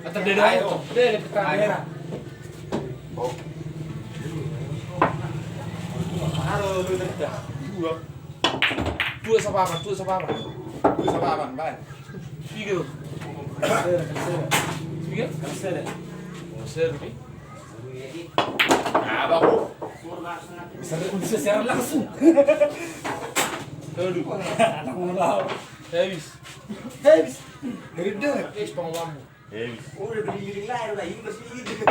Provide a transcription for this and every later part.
Atau dia dah, dia kamera. Oh. Halo, lu dah. Dua sama apa? Lu sama apa, Bang? Tiga. Tiga? Konser ni. Nah, bagus. Bisa siaran langsung. Aduh. Anak mulau. Habis. Habis. Gede. Pengalaman. Oh, udah giling lah, udah ini masih gitu.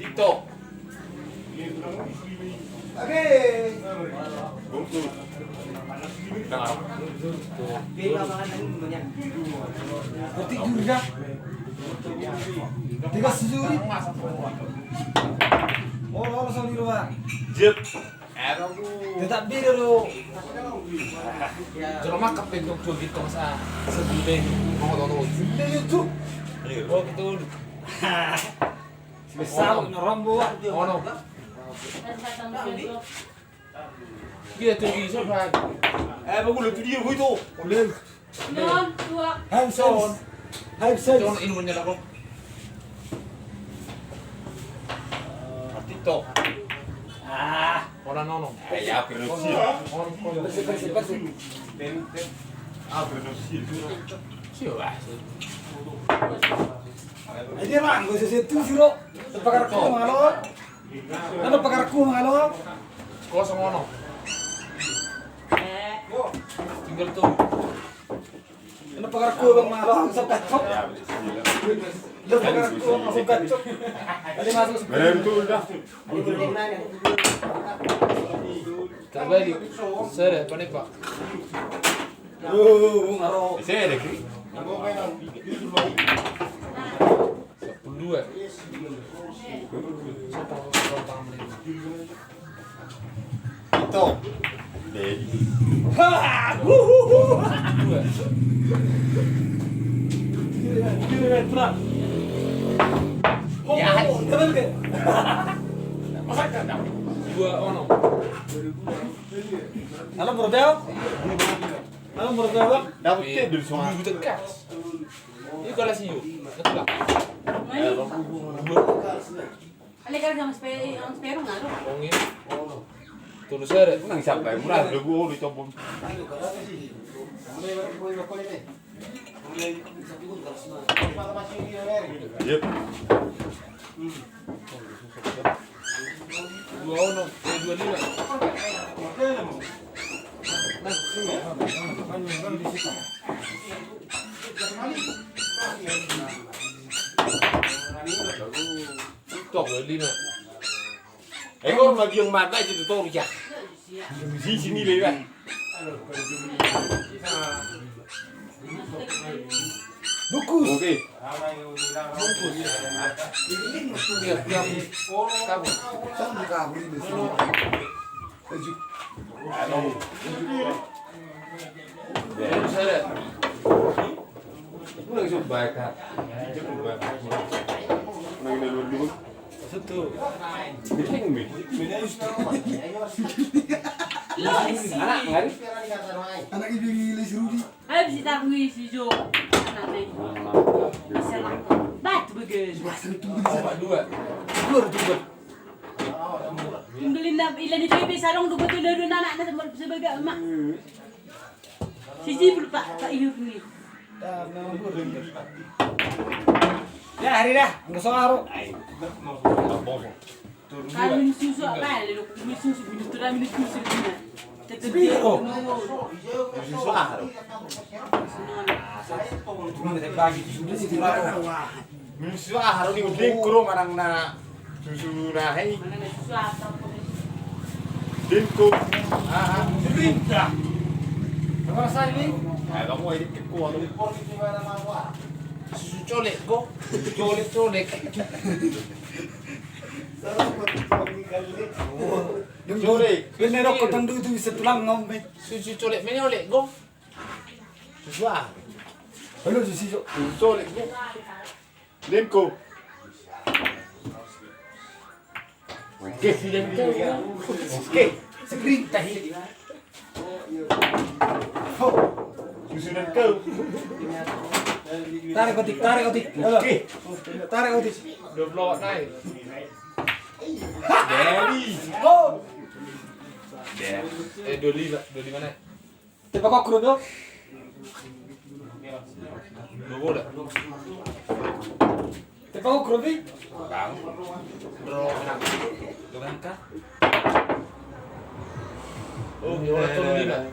TikTok. Oke. Bungkus. Nah. Dia makan banyak. Berarti juga. Tiga sejuri. Oh, langsung di rumah. Jep. Aku. Tetap di dulu. Jangan makan pintu tuh gitu masa sebelum mau tahu. Di YouTube. Oh gitu. Besar nyorombo. Oh no. Dia tuh bisa pak. Bagus lu dia itu. Udah. Non, tua. Hanson. Hanson. Jangan ini punya aku. TikTok. Orang nono. Ya, berusia. Bersih. Berusia. Siapa? Ini orang gue sesuatu sih lo. Pakarku malo. Ano pakarku malo? Kosong ono. Tinggal tuh. Ano pakarku bang malo sa kacok. Lo pakarku sa kacok. Ada masuk. Betul dah. Terbalik. Sere, panik pak. Ngaro. Saya ada kiri. 12. Itu. Dedi. Ha! Ya, teman ke? Dua ono. Alam berbel? Alam berbel? Dapat dulu semua. Minggu dekat. Ini kalau sih yuk. Betul lah. Ale kan sama spero ngaro. Ongin. Tulus sere. Nang siapa? Murah dulu gua dicoba. Yep. Dua ono. 25. TikTok 25. Ekor lagi yang mata itu tuh ya. Di sini lewat. Dukus. Oke. Iya, kamu. Kamu. Sama kabur di sini. Tulus sere. Aku lagi coba kan. Nang ini dulu. Satu. Bikin mi. Anak ngari. Anak ibu ngilis Rudi. Habis kita kuis si Jo. Anak nih. Bisa lah. Batu bagus. Obat dua. Keluar tuh. Beli nak ilan itu ibu sarong tu betul dulu anak sebagai emak. Siji pun pak ibu ni. Ya hari dah, enggak soal. Kalau minum susu apa? Lalu minum susu minum tu dah minum susu ni. Tetap Biro. Susu ah. Cuma ada bagi sudah sih tidak. Susu ah harus diudik kurung orang na susu na hei. mana nak susu apa? Dinko. Perintah. Apa saya ini? Kamu ini kuat. Susu colek go. Colek. Sore. Bener kok tendu itu bisa tulang ngombe. Susu colek menyolek go. Susu ah. Halo sisi jo. Sore. Dinko. Oke, oke. Seperintah ini. Susunan kau. Tarik otik. Halo. Tarik otik. 20 watt naik. Jadi. Oh. 25 naik. Tembak kok kru dong. 20 dah. Tembak kok kru nih. Bang. Bro, menang. Dengan kah? Oh, ya udah turun 5.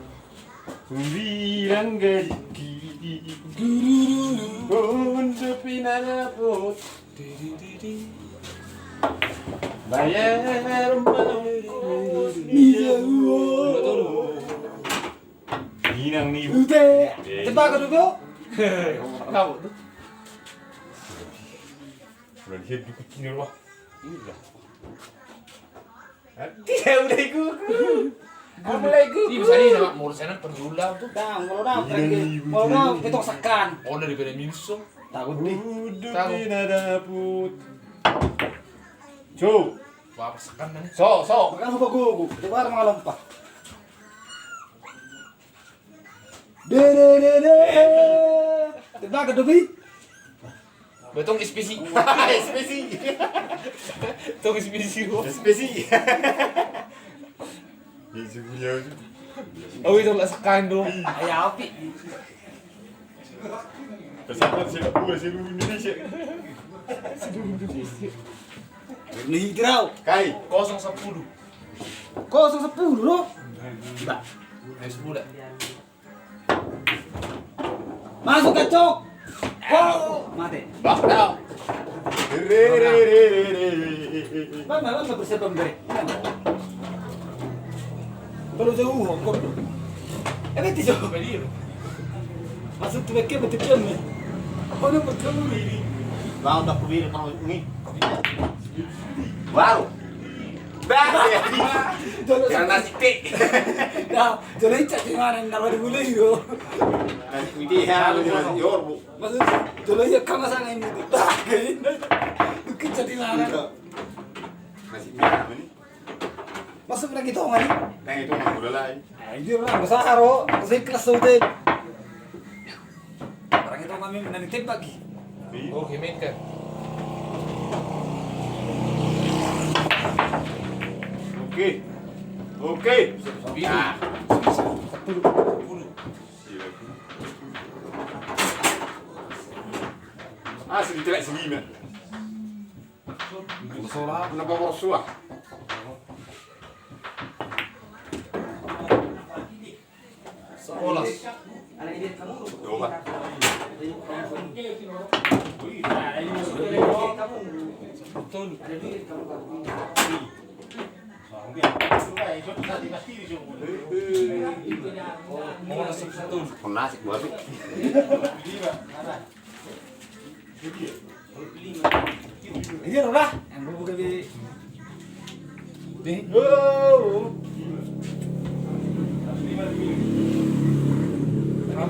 Sembilan gaji. Untuk pinanya put. Bayar mau. Inang nih. Ute. Tembak kok dulu. Kau tuh. Udah di kucing rumah. Udah. Tidak udah ikut. Mulai ikut. Ini bisa nih sama mulut sana pergula tuh. Kalau dah kita sakan. Oh, dari beda minus. Takut nih. Untuk pinanya put. Cu. Wah, sekan nih. So. Makan lupa gugu. Coba orang lompat. De. Tembak ke debi. Betong SPC. SPC. Tong SPC. SPC. Ini punya. Oh, itu lah sekan dong. Ayah api. Pesawat sepak bola seluruh Indonesia. Nih dirau. Kai. 010. 010 loh. Mbak. Ayo 10 dah. Masuk kacok. Oh, mati. Bakal. Bang bersiap memberi. Kalau jauh kok. Betul jauh. Beli. Masuk tuh betul betul nih. Oh, udah betul ini. Bang udah kubir mau ini. Wow. Jangan nasi teh. Nah, jadi cak di mana nak boleh boleh yo. Nasi dia lu jangan yor bu. Maksud jadi ya kamu sangat ini. Tak gini. Bukan jadi mana. Nasi dia ini. Masuk lagi tuh ngani. Nah itu mah udah lah. Ini orang besar haro. Saya kelas sudah. Orang itu kami menanti tembak lagi. Oh, himen kan. Oke. Nah. 10. Asli jelek segini. Soalnya Kenapa boros suah? Sekolah. Coba. Betul. Mau nasib betul. Nasi baru. ini udah. Yang buka di. Nih.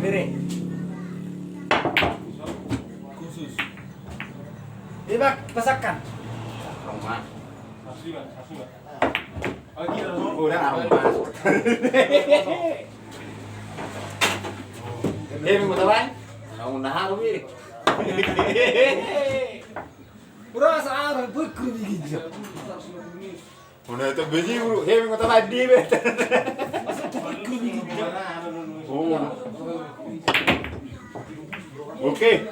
Bere. Khusus. Tembak pasakan. Rumah. Udah aroma. Mau tahu? Mau nahar mirip. Pura saar buku begini. Udah itu biji bro. Mau tahu tadi bet. Oh. Oke.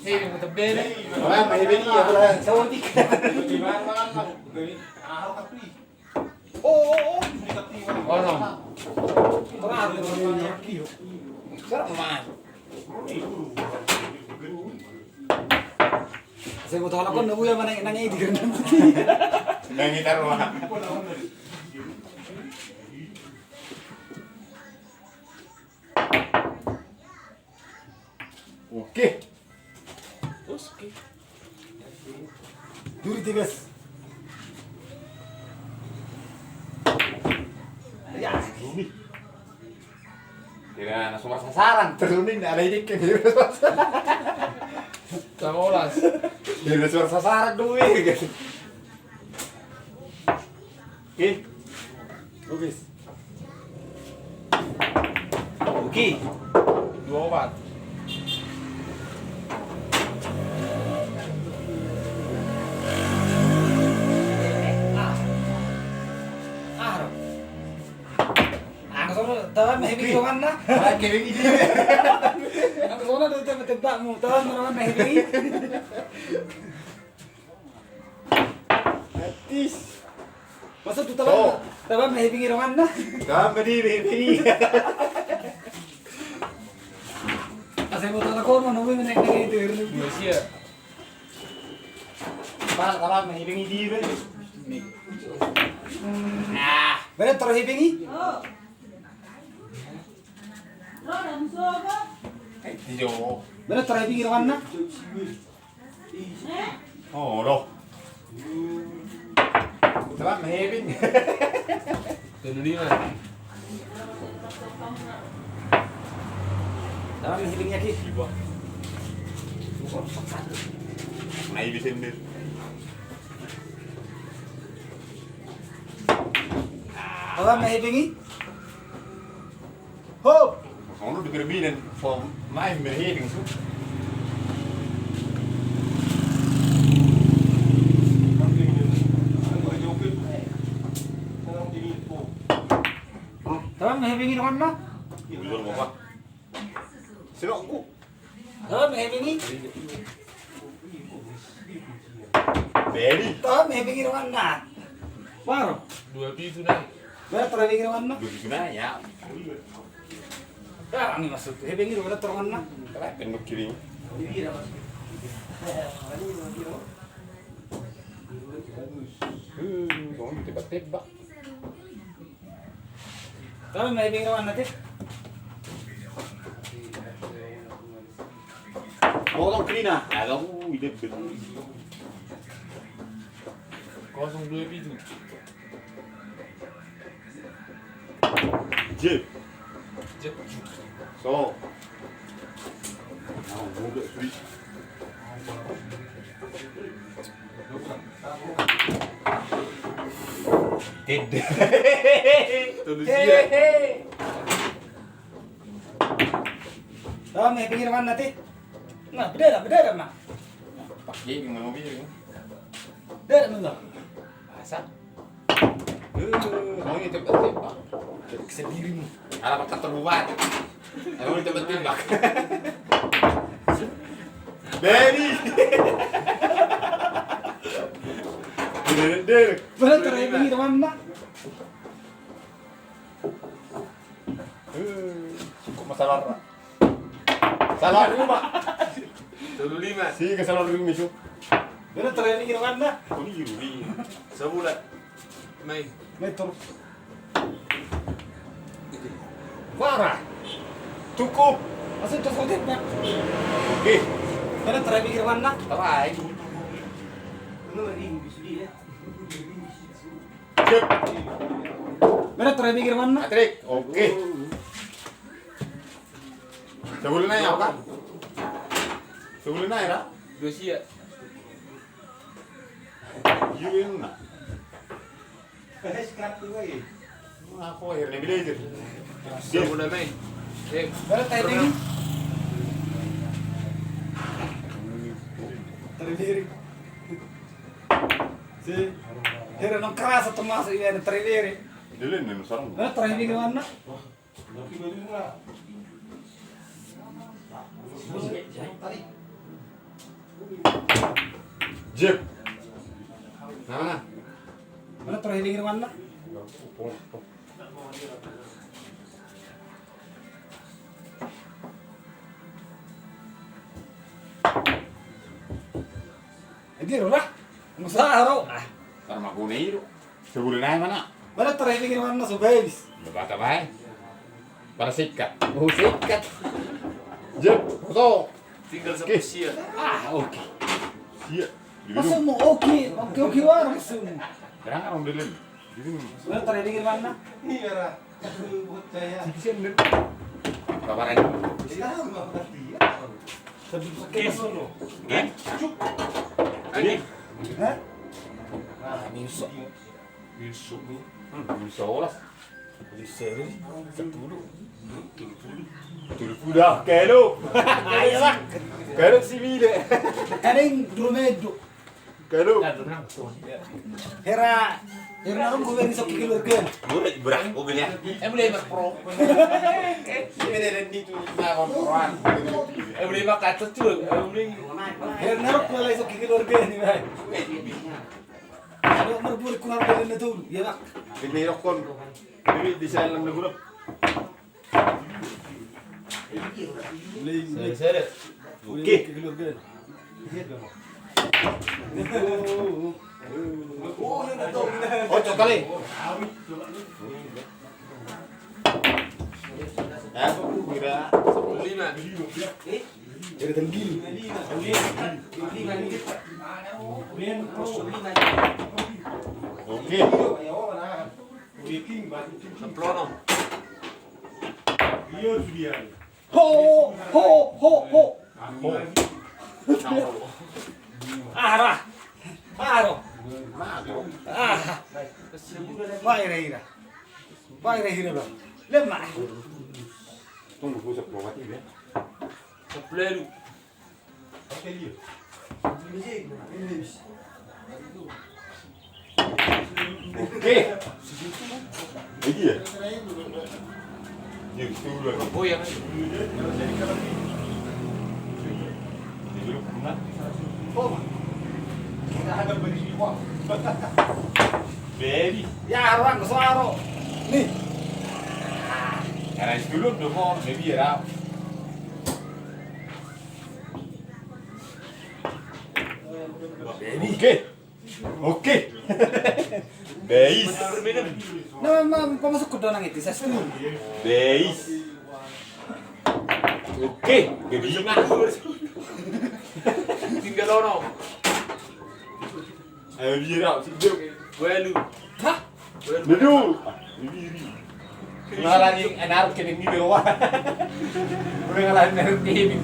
Hei, mau tebel. Orang masih beli ya bola saudi. Oh. Oh, no. Pura begini. Sekarang mah. Saya mau tahu kan nabu yang mana nanya itu kan. Yang kita rumah. Oke. Oke. Duri tigas. Ya, Ini. Kira anak semua sasaran terunin ada ini kan Sama ulas. Kira suara sasaran dulu gitu. Oke. Oke. Oke. 2 obat. Tahan mahibig ka man na. Kiring ini. Ang sona doon tayo matibak mo. Tahan mo naman mahibig. Atis. Masa tu tahan. Tahan mahibig ka man na. Kami ini. Asal mo tahan ko mo nunggu mo naik itu. Malaysia. Pak, kalau mahibing ini be. Berat terus hibingi. Tijo. Berat terus hibingi ka man na. Oh, loh. Kalau mahibing. 25. Tahan mahibingnya ki. Naik di sini. Tahan mahibingi. Hop. Kamu udah gerbinan, form main mahibing tuh. Tahan mahibingi ka man na. Belum apa? Sinokku. Tahan mahibingi. Beri. Tahan mahibingi ka man na. Paro. 2 pitu naik. Berat terus hibingi ka man na. Gimana ya? Tahan ni masuk. Hibingi berat terus man na. Kalau penduk kiring. Kamu tebak-tebak. Tahan mahibingi ka man na ti. Potong kerina. Ada ide betul. 02 pitu. Jep. Jep. So. Nah, muda suri. Tidak. Tunisia. Tahan mahibingi ka man na ti. Nah, beda mah. Pakai di mana mobil? Beda mah. Masa? Mau ini tebak-tebak. Sendirimu. Alamat terbuat. Mau tebak-tebak. Beri. Dek. Berat terus hibingi ka man na. Kok masalah? Salah rumah. 25. Sih kesalahan rumah itu. Berat terus hibingi ka man na. Kau ni yuri. Sebulan. Main. Metro. Parah. Cukup. Masuk terus tebak. Oke. Berat terus hibingi ka man na. Terai. Cep. Berat terus hibingi ka man na. Atrik. Oke. Sebulan aja apa? Sebulan aja lah. Rusia. Yun na. Ako akhirnya bilazer. Sebulan main. Berat terus hibingi. Terlirik. Si. Hera nang keras atau masuk ini terlirik. Dulu nih sarang. Berat terus hibingi ka man na. Jep. Mana? Berat terus hibingi ka man na. Hindi ro lah. Musa ro. Karma kuneiro. Sebulan aja mana? Berat terus hibingi ka man na subais. Bata bae. Para sikat. Oh sikat. Jep. Foto. Tinggal sa Oke. Rusia. Oke. Iya. Masuk mo oke war masuk. Sekarang orang dulu. Berat terus hibingi ka man na. Sini. Kabaran. Sabi ko sa keso. Eh? Ani. Ha? Minso. Minso. Minso oras. Di seri. Sepuluh. Udah, kelo. Ayo lah. Kelo sivile. Kaning drumedo. Kelo. Hera rum gue ni sok keluarga. Boleh berah mobilnya. Boleh mas pro. Ini di tuh. Nah, kontrolan. Boleh mak kaca tuh. Boleh. Hera rum gue lagi sok keluarga ni bay. Aduh merbur kurang dari itu. Ya nak. Ini rokon. Ini di sana lang nagulo. Sere. Oke. Keluarga. Ocho kali. Aku kira 5. Dari tenggil. oke. Semplono. Ho ho. Arah. Aro. Ah. Baira. Baira hira ba. Lemma. Tunggu gue sepuluh mati ya. Semplelu. Oke. Lagi ya? Yuk, tunggu dulu. Oh yang Baby. Ya orang suaro. Nih. Karena dulu dong, baby ya. Oke. Oke. Beis. Nah, masuk ke donang itu saya setuju. Beis. Oke, gede tinggal ono. Ayo bira, sih. Welu. Hah? Bedu. Ngalan yang enak kene ni dewa. Udah ngalan enak ini.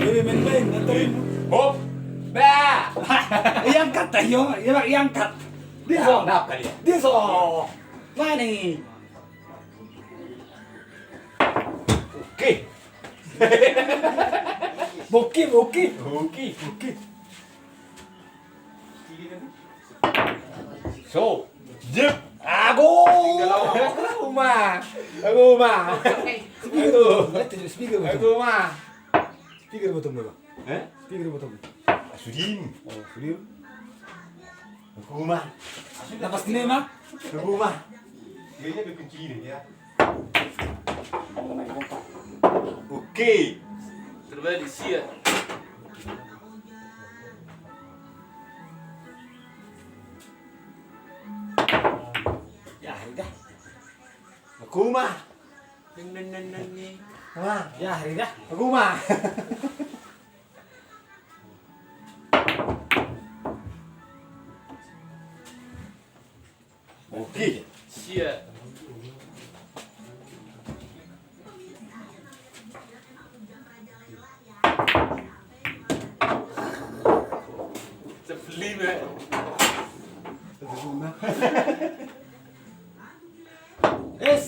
Ini main-main nganterin. Hop. Ba. Yang kat tayo, yang kat. Dia so. Nap kali ya. Dia so. Mani. Oke. Boki. Oke. So, jep. Ago. Aku mah. Speaker betul nggak? Eh? Speaker betul. Sudin. Oh, sudah. Aku mah. Lepas ini mah. Aku mah. Kayaknya dikunci ya. Oke. Terbalik sia. Ya, udah. Aku mah. Nih. Wah, Ya, udah. aku mah. Oke. Sia. Seplime. Es.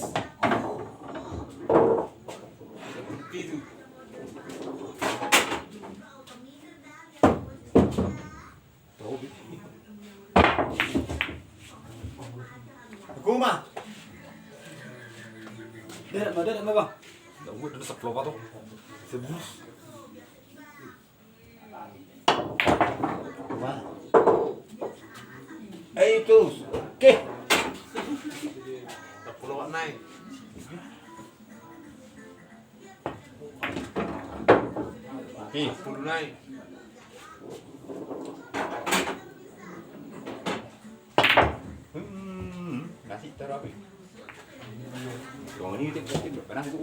Itu. Aku mah. Derek mah bang. Gue udah sepuluh apa tuh? Sebus. Wah. Itu. Oke. Tak perlu naik. Oke. Perlu naik. Nasi terapi. Yang ini tidak pernah itu.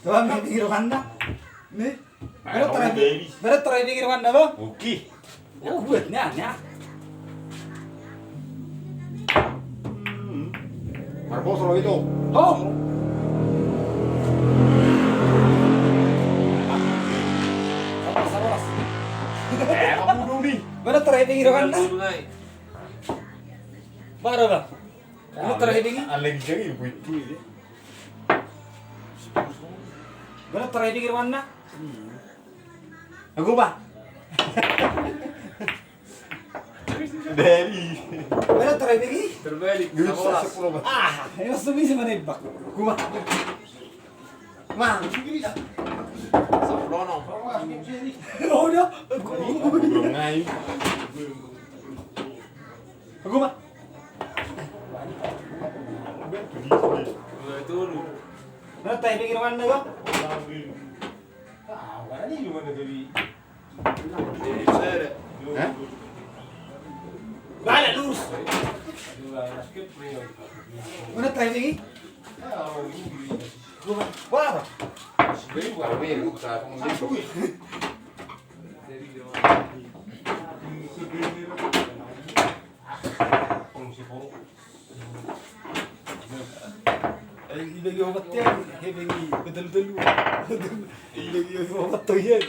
Tuh, may pinggir Wanda. Nih. Ano, baby? Pero try pinggir Wanda bang. Oke. Ya, buat nya. Marcos lo itu. Oh. Sabar. Kamu dulu nih. Pero try pinggir Wanda. Perlu naik. Baru bang. Ano terakhir ini? Aleng jadi ibu-ibu ini. Ano terakhir ini mana? Aku Pak. Dari. Ano terakhir ini? Terbalik. Bisa 10 Pak. Ah, ayos sabihin sa manibak. Kuma. Mang. Sabrono. Oh, no. Belum ngayu. Aku Pak. Turu. Ano terakhir ini mana ba? Sere. Hah? Bala lurus. Ano terakhir ini? Wah. Ilagay obat yan. Ilagay bedel-bedel. Ilagay obat to yan.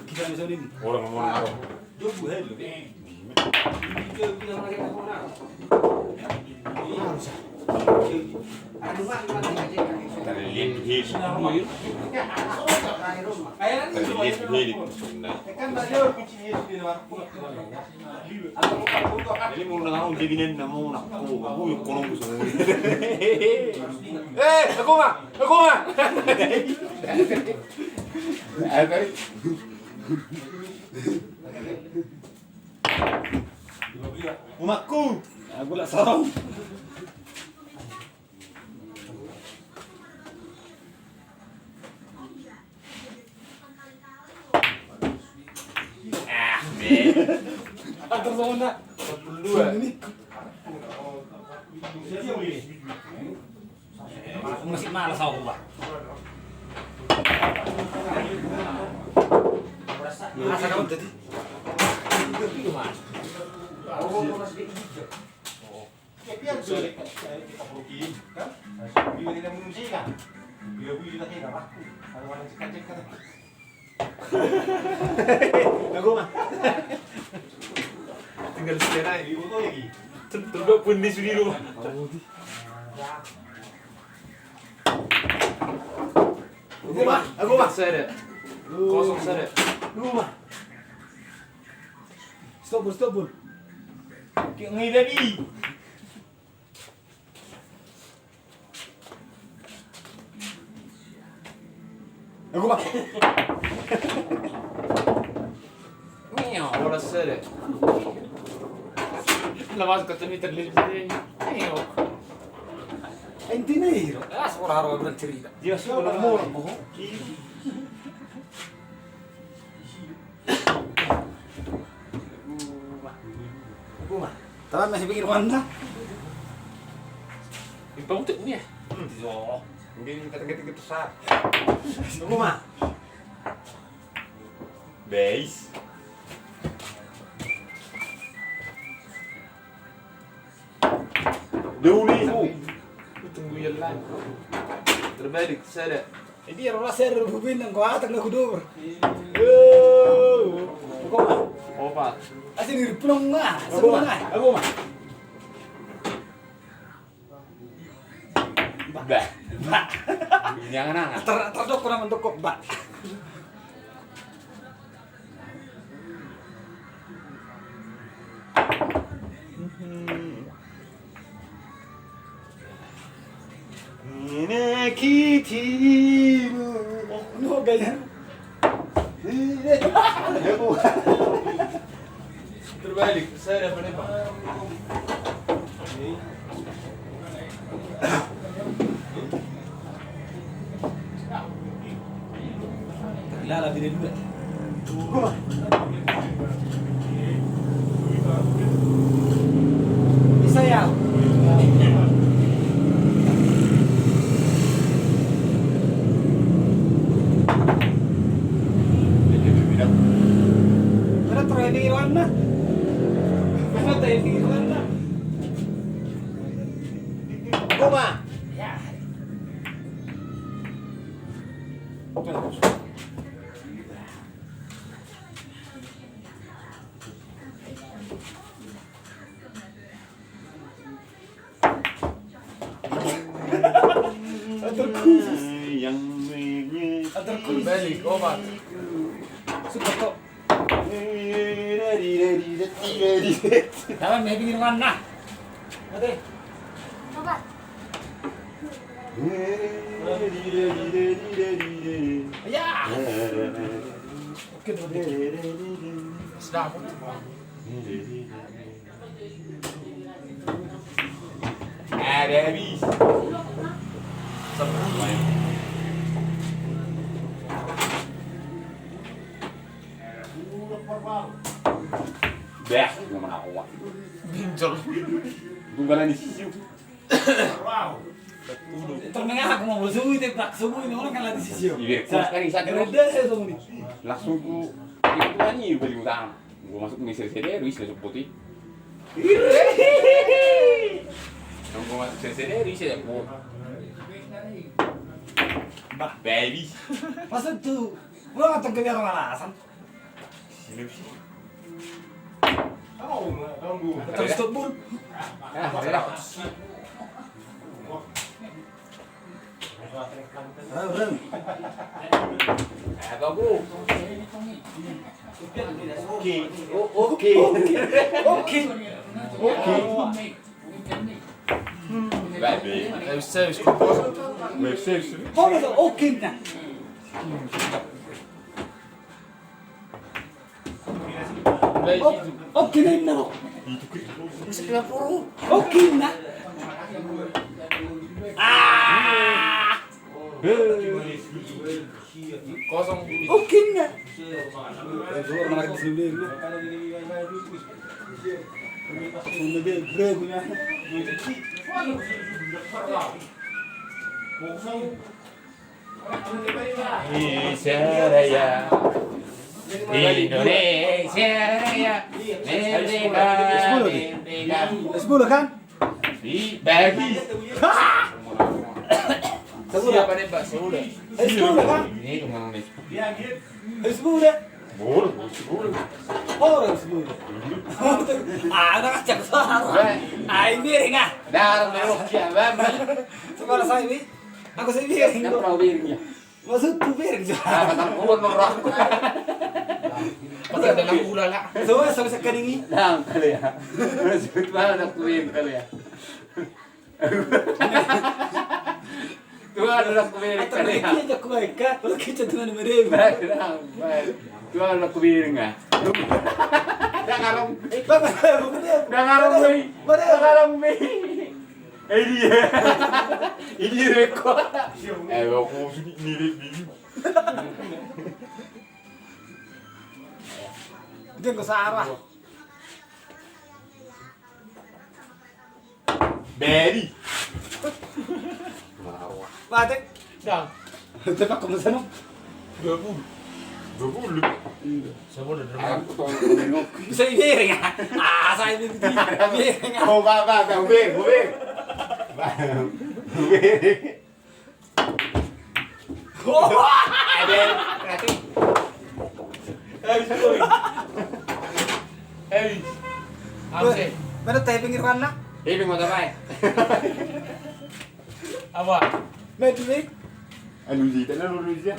Kita bisa ini. Orang ngomong. Jobu hello. Dari lihat his. Dari lihat his. Jadi mau nangau jadinya namu nak aku yuk kolong semua. Aku mah. Umatku. Aku lah sarong. Atur sama nak. 42. Ini. Masih malas aku, Pak. Masa kamu tadi? Aku mah. Tinggal setera ini. Tunduk pun di sini rumah. Aku mah. Sere. Kosong sere. Rumah. Stop. Kayak ngidadi. Aku mah. Meow, ora sere. Lawas katanya terlihat sini. Meow. Entinero. Ah, seorang harus bercerita. Dia sudah murah bohong. Aku mah. Taman masih pikir mana? Impang tuh ni. Yo. Mungkin kata-kata besar. Aku mah. Base. Duli. Tunggu yang lain. Terbalik sere. Jadi orang ser bubin yang kuat nak kudur. Aku mah. Opat. Asin di pelong mah. Aku mah. Aku mah. Bah. Jangan nangis. Terdok kurang untuk kok, Mbak. Ini kitimu. No gaya. Terbalik sere penembak. Lala bini dulu. Bisa ya? Mana training mana? Mana training mana? Kuma. khusus. Yang menyet. Atur khusus. Balik, obat. Suka kok. Dalam may bingin mana? Ate. Obat. Ya. Oke, oke. Sedap. Ada habis. Dah, ngomong apa? Binjol. Tunggalan di sisi. Termengang aku mau subuh itu tak subuh ini orang kan lagi sisio. Iya, kos kan isa terus. Udah saya subuh ini. Langsung ku itu nyanyi beli utang. Gua masuk ngisir CD, Ruiz masuk putih. Yang gua masuk CD, Ruiz ya gua. Bah, Baby. masa tuh gua nggak tahu ke biar alasan. Terus stop bul. Ah, ada. Apa bro? Oke. Oke. Oke. Baby. Service. Web service. Kau itu oke nah. Oke na ina. Oke na. Kosong. Oke na. Orang lagi di sini dulu. Sudah dia punya. Indonesia Raya. Indonesia Raya. Merdeka. Merdeka. 10 kan? Dibagi. Siapa nih Pak? Sudah. 10 kan? Ini kemana nih? 10. Boleh. Orang 10. Ada kacang suara. Miring ah. Dalam merok ya, Bang. Sekolah saya ini. Aku saya miring. Kan perahu biringnya. Maksud tuh miring. Kata kuat merok. Pasti ada lampu lala. Semua sama sekali ini. Nah, kali ya. Maksud banget aku biring kali ya. Tuh ada aku biring Atau kali ya. lagi aja aku baik kan. Kalau kita dengan mereka. Baik. Tuh ada aku biring ah. Dah ngarong. Dah ngarong nih. Dah ngarong nih. Ini rekod. Aku nirik biru. Dia nggak salah. Beri. Batik. Dah. Tepak kamu sana. 20. 20. Saya udah Aku tolong. Bisa miring ah. Saya ini miring ah. Oh, Pak, gue. Ada berarti. Apa sih? Mana teh pinggir mana? Ini mau apa? Apa? Medley. Anu sih, tanah lu sih. Ya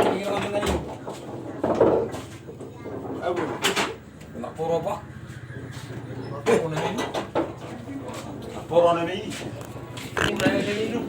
pinggir mana tadi? Apa? Nak puro apa? Puro na ini. Corona ini. Puro na ini.